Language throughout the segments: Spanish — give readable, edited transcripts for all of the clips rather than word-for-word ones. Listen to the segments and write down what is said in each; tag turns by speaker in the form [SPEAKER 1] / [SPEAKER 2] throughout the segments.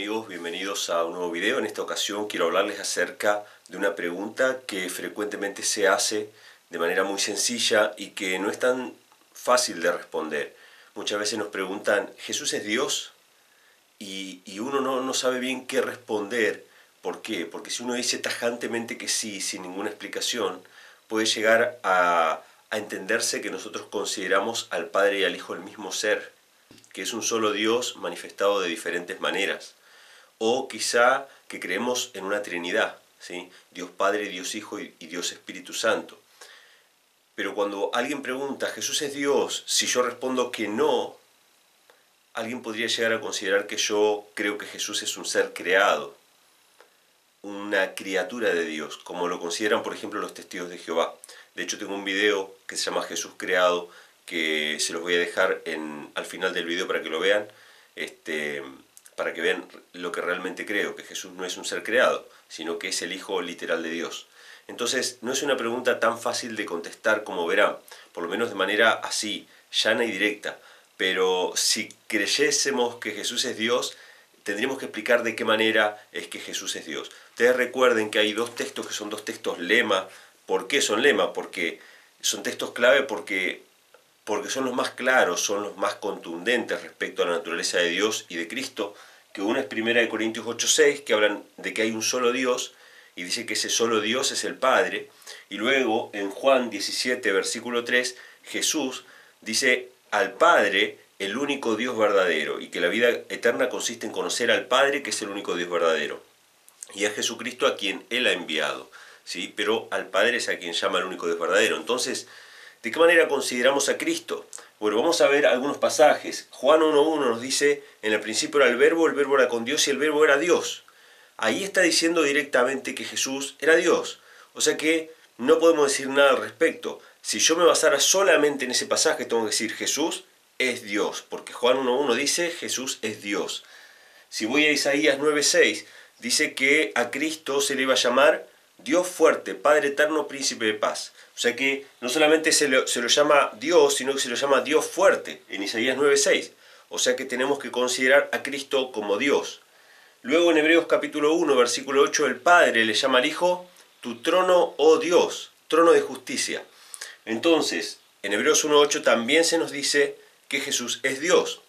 [SPEAKER 1] amigos? Bienvenidos a un nuevo video. En esta ocasión quiero hablarles acerca de una pregunta que frecuentemente se hace de manera muy sencilla y que no es tan fácil de responder. Muchas veces nos preguntan, ¿Jesús es Dios? Y uno no sabe bien qué responder. ¿Por qué? Porque si uno dice tajantemente que sí, sin ninguna explicación, puede llegar a entenderse que nosotros consideramos al Padre y al Hijo el mismo ser, que es un solo Dios manifestado de diferentes maneras. O quizá que creemos en una Trinidad, ¿sí? Dios Padre, Dios Hijo y Dios Espíritu Santo. Pero cuando alguien pregunta, ¿Jesús es Dios? Si yo respondo que no, alguien podría llegar a considerar que yo creo que Jesús es un ser creado, una criatura de Dios, como lo consideran por ejemplo los testigos de Jehová. De hecho tengo un video que se llama Jesús creado, que se los voy a dejar al final del video para que lo vean, para que vean lo que realmente creo, que Jesús no es un ser creado, sino que es el Hijo literal de Dios. Entonces no es una pregunta tan fácil de contestar como verán, por lo menos de manera así, llana y directa, pero si creyésemos que Jesús es Dios, tendríamos que explicar de qué manera es que Jesús es Dios. Ustedes recuerden que hay dos textos que son dos textos lema. ¿Por qué son lema? Porque son textos clave porque son los más claros, son los más contundentes respecto a la naturaleza de Dios y de Cristo, que uno es 1 Corintios 8:6, que hablan de que hay un solo Dios, y dice que ese solo Dios es el Padre, y luego en Juan 17, versículo 3, Jesús dice al Padre, el único Dios verdadero, y que la vida eterna consiste en conocer al Padre, que es el único Dios verdadero, y a Jesucristo a quien Él ha enviado, ¿sí? Pero al Padre es a quien llama el único Dios verdadero. Entonces, ¿de qué manera consideramos a Cristo? Bueno, vamos a ver algunos pasajes. Juan 1:1 nos dice, en el principio era el verbo era con Dios y el verbo era Dios. Ahí está diciendo directamente que Jesús era Dios. O sea que no podemos decir nada al respecto. Si yo me basara solamente en ese pasaje, tengo que decir Jesús es Dios, porque Juan 1:1 dice Jesús es Dios. Si voy a Isaías 9:6, dice que a Cristo se le iba a llamar Dios fuerte, Padre eterno, príncipe de paz. O sea que no solamente se lo llama Dios, sino que se lo llama Dios fuerte, en Isaías 9:6. O sea que tenemos que considerar a Cristo como Dios. Luego en Hebreos capítulo 1, versículo 8, el Padre le llama al Hijo, tu trono, oh Dios, trono de justicia. Entonces, en Hebreos 1:8 también se nos dice que Jesús es Dios.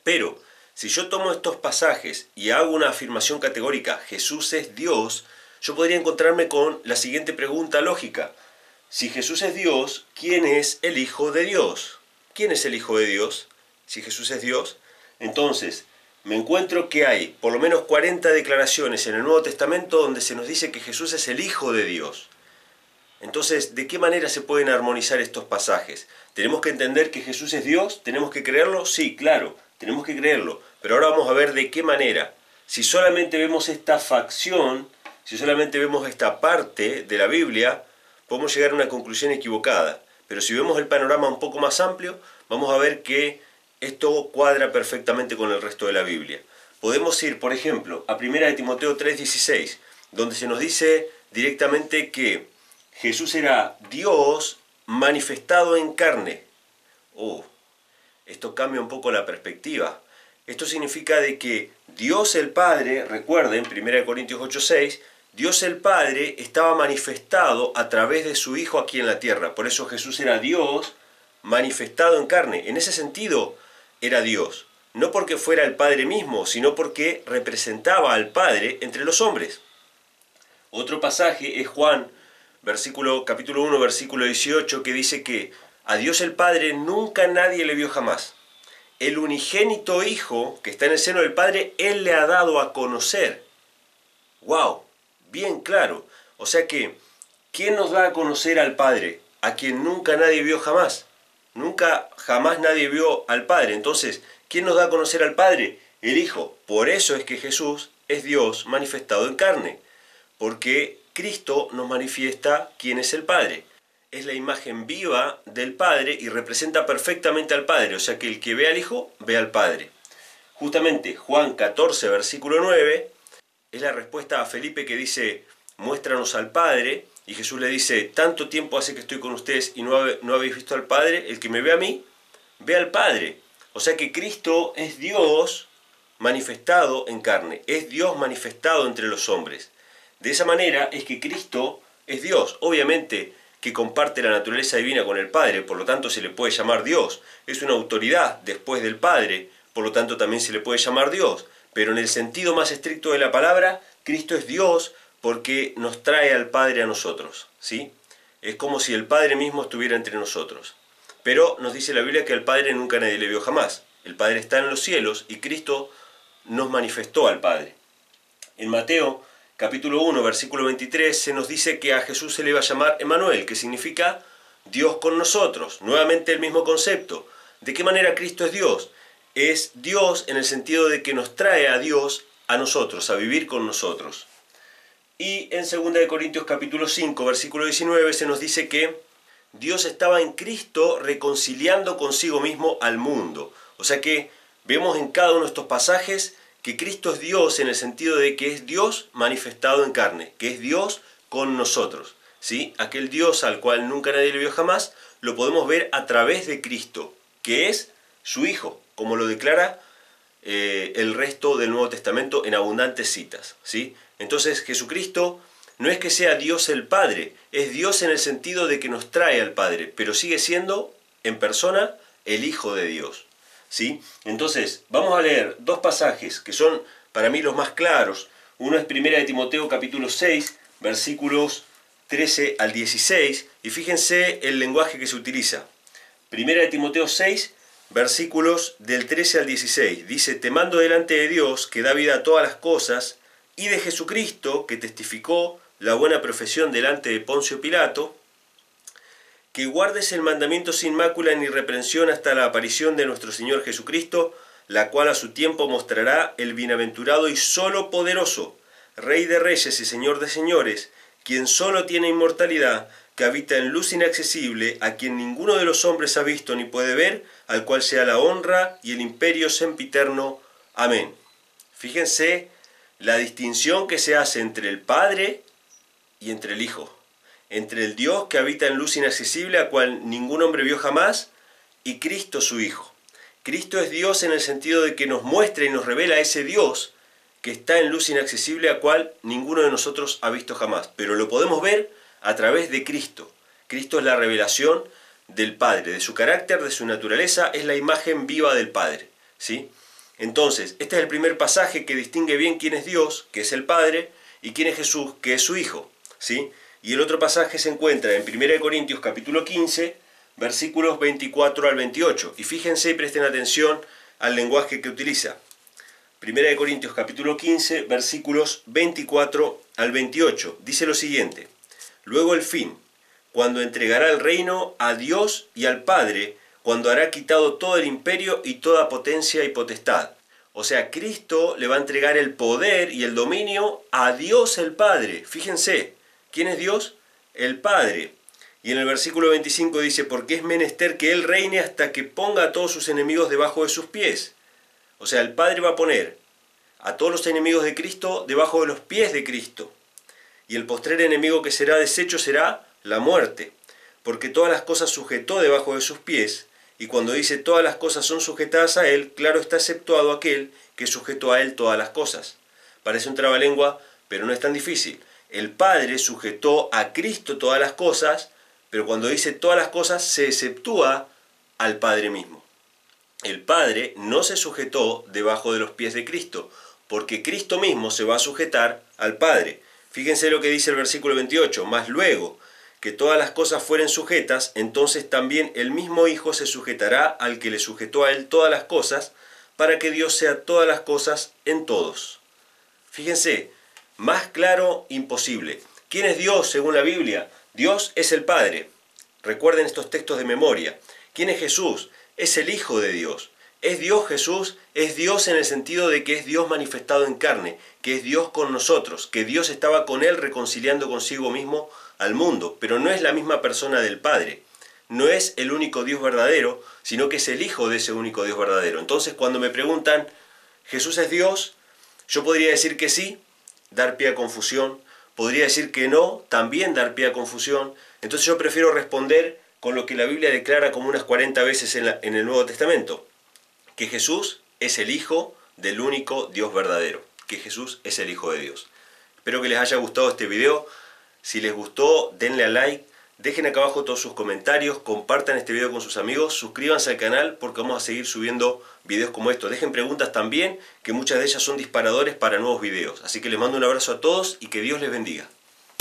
[SPEAKER 1] Pero, si yo tomo estos pasajes y hago una afirmación categórica, Jesús es Dios, yo podría encontrarme con la siguiente pregunta lógica. Si Jesús es Dios, ¿quién es el Hijo de Dios? ¿Quién es el Hijo de Dios? Si Jesús es Dios, entonces me encuentro que hay por lo menos 40 declaraciones en el Nuevo Testamento donde se nos dice que Jesús es el Hijo de Dios. Entonces, ¿de qué manera se pueden armonizar estos pasajes? ¿Tenemos que entender que Jesús es Dios? ¿Tenemos que creerlo? Sí, claro, tenemos que creerlo. Pero ahora vamos a ver de qué manera. Si solamente vemos esta facción, si solamente vemos esta parte de la Biblia, podemos llegar a una conclusión equivocada. Pero si vemos el panorama un poco más amplio, vamos a ver que esto cuadra perfectamente con el resto de la Biblia. Podemos ir, por ejemplo, a 1 Timoteo 3:16, donde se nos dice directamente que Jesús era Dios manifestado en carne. Esto cambia un poco la perspectiva. Esto significa de que Dios el Padre, recuerden, 1 Corintios 8:6, Dios el Padre estaba manifestado a través de su Hijo aquí en la tierra. Por eso Jesús era Dios manifestado en carne. En ese sentido era Dios. No porque fuera el Padre mismo, sino porque representaba al Padre entre los hombres. Otro pasaje es Juan, capítulo 1, versículo 18, que dice que a Dios el Padre nunca nadie le vio jamás. El unigénito Hijo, que está en el seno del Padre, Él le ha dado a conocer. ¡Wow! Bien claro. O sea que, ¿quién nos da a conocer al Padre? A quien nunca nadie vio jamás. Nunca, jamás nadie vio al Padre. Entonces, ¿quién nos da a conocer al Padre? El Hijo. Por eso es que Jesús es Dios manifestado en carne. Porque Cristo nos manifiesta quién es el Padre. Es la imagen viva del Padre y representa perfectamente al Padre. O sea que el que ve al Hijo, ve al Padre. Justamente Juan 14, versículo 9, es la respuesta a Felipe que dice, muéstranos al Padre. Y Jesús le dice, tanto tiempo hace que estoy con ustedes y no habéis visto al Padre. El que me ve a mí, ve al Padre. O sea que Cristo es Dios manifestado en carne, es Dios manifestado entre los hombres. De esa manera es que Cristo es Dios. Obviamente que comparte la naturaleza divina con el Padre, por lo tanto se le puede llamar Dios. Es una autoridad después del Padre, por lo tanto también se le puede llamar Dios. Pero en el sentido más estricto de la palabra, Cristo es Dios porque nos trae al Padre a nosotros, ¿sí? Es como si el Padre mismo estuviera entre nosotros. Pero nos dice la Biblia que al Padre nunca nadie le vio jamás. El Padre está en los cielos y Cristo nos manifestó al Padre. En Mateo capítulo 1, versículo 23, se nos dice que a Jesús se le va a llamar Emmanuel, que significa Dios con nosotros. Nuevamente el mismo concepto. ¿De qué manera Cristo es Dios? Es Dios en el sentido de que nos trae a Dios a nosotros, a vivir con nosotros. Y en 2 Corintios capítulo 5, versículo 19, se nos dice que Dios estaba en Cristo reconciliando consigo mismo al mundo. O sea que vemos en cada uno de estos pasajes que Cristo es Dios en el sentido de que es Dios manifestado en carne, que es Dios con nosotros, ¿sí? Aquel Dios al cual nunca nadie le vio jamás, lo podemos ver a través de Cristo, que es su Hijo, como lo declara el resto del Nuevo Testamento en abundantes citas, ¿sí? Entonces Jesucristo no es que sea Dios el Padre, es Dios en el sentido de que nos trae al Padre, pero sigue siendo en persona el Hijo de Dios, ¿sí? Entonces vamos a leer dos pasajes que son para mí los más claros. Uno es 1 Timoteo capítulo 6, versículos 13 al 16, y fíjense el lenguaje que se utiliza. 1 Timoteo 6, versículos del 13 al 16, dice: te mando delante de Dios, que da vida a todas las cosas, y de Jesucristo, que testificó la buena profesión delante de Poncio Pilato, que guardes el mandamiento sin mácula ni reprensión hasta la aparición de nuestro Señor Jesucristo, la cual a su tiempo mostrará el bienaventurado y solo poderoso, Rey de reyes y Señor de señores, quien solo tiene inmortalidad, que habita en luz inaccesible, a quien ninguno de los hombres ha visto ni puede ver, al cual sea la honra y el imperio sempiterno. Amén. Fíjense la distinción que se hace entre el Padre y entre el Hijo, entre el Dios que habita en luz inaccesible, a cual ningún hombre vio jamás, y Cristo su Hijo. Cristo es Dios en el sentido de que nos muestra y nos revela ese Dios que está en luz inaccesible, a cual ninguno de nosotros ha visto jamás, pero lo podemos ver a través de Cristo. Cristo es la revelación del Padre, de su carácter, de su naturaleza, es la imagen viva del Padre, ¿sí? Entonces, este es el primer pasaje que distingue bien quién es Dios, que es el Padre, y quién es Jesús, que es su Hijo, ¿sí? Y el otro pasaje se encuentra en 1 Corintios capítulo 15, versículos 24 al 28. Y fíjense y presten atención al lenguaje que utiliza. 1 Corintios capítulo 15, versículos 24 al 28. Dice lo siguiente: luego el fin, cuando entregará el reino a Dios y al Padre, cuando hará quitado todo el imperio y toda potencia y potestad. O sea, Cristo le va a entregar el poder y el dominio a Dios el Padre. Fíjense, ¿quién es Dios? El Padre. Y en el versículo 25 dice: porque es menester que Él reine hasta que ponga a todos sus enemigos debajo de sus pies. O sea, el Padre va a poner a todos los enemigos de Cristo debajo de los pies de Cristo. Y el postrer enemigo que será deshecho será la muerte, porque todas las cosas sujetó debajo de sus pies. Y cuando dice todas las cosas son sujetadas a Él, claro está exceptuado aquel que sujetó a Él todas las cosas. Parece un trabalengua, pero no es tan difícil. El Padre sujetó a Cristo todas las cosas, pero cuando dice todas las cosas se exceptúa al Padre mismo. El Padre no se sujetó debajo de los pies de Cristo, porque Cristo mismo se va a sujetar al Padre. Fíjense lo que dice el versículo 28, mas luego que todas las cosas fueren sujetas, entonces también el mismo Hijo se sujetará al que le sujetó a Él todas las cosas, para que Dios sea todas las cosas en todos. Fíjense, más claro imposible. ¿Quién es Dios según la Biblia? Dios es el Padre. Recuerden estos textos de memoria. ¿Quién es Jesús? Es el Hijo de Dios. ¿Es Dios Jesús? Es Dios en el sentido de que es Dios manifestado en carne, que es Dios con nosotros, que Dios estaba con Él reconciliando consigo mismo al mundo, pero no es la misma persona del Padre. No es el único Dios verdadero, sino que es el Hijo de ese único Dios verdadero. Entonces, cuando me preguntan, ¿Jesús es Dios? Yo podría decir que sí, dar pie a confusión. Podría decir que no, también dar pie a confusión. Entonces yo prefiero responder con lo que la Biblia declara como unas 40 veces en el Nuevo Testamento, que Jesús es el Hijo del único Dios verdadero, que Jesús es el Hijo de Dios. Espero que les haya gustado este video. Si les gustó, denle a like, dejen acá abajo todos sus comentarios, compartan este video con sus amigos, suscríbanse al canal porque vamos a seguir subiendo videos como estos. Dejen preguntas también, que muchas de ellas son disparadores para nuevos videos. Así que les mando un abrazo a todos y que Dios les bendiga.